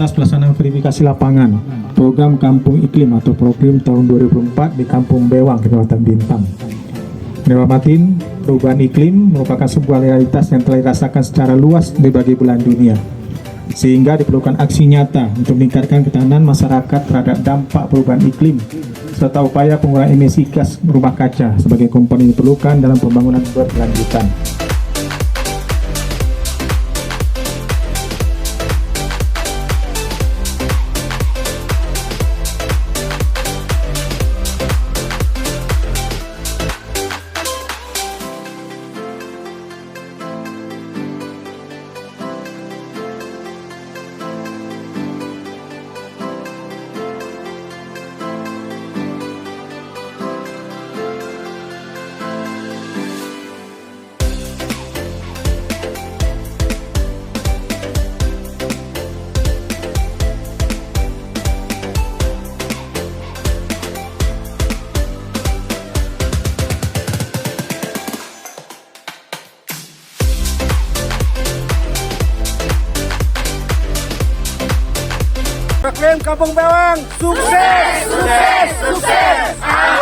atas pelaksanaan verifikasi lapangan program Kampung Iklim atau program tahun 2004 di Kampung Bewang, Kecamatan Bintang. Menamatin perubahan iklim merupakan sebuah realitas yang telah dirasakan secara luas di berbagai belahan dunia, sehingga diperlukan aksi nyata untuk meningkatkan ketahanan masyarakat terhadap dampak perubahan iklim serta upaya pengurangan emisi gas rumah kaca sebagai komponen yang diperlukan dalam pembangunan berkelanjutan. Iklim Kampung Bewang, sukses! Sukses! Sukses!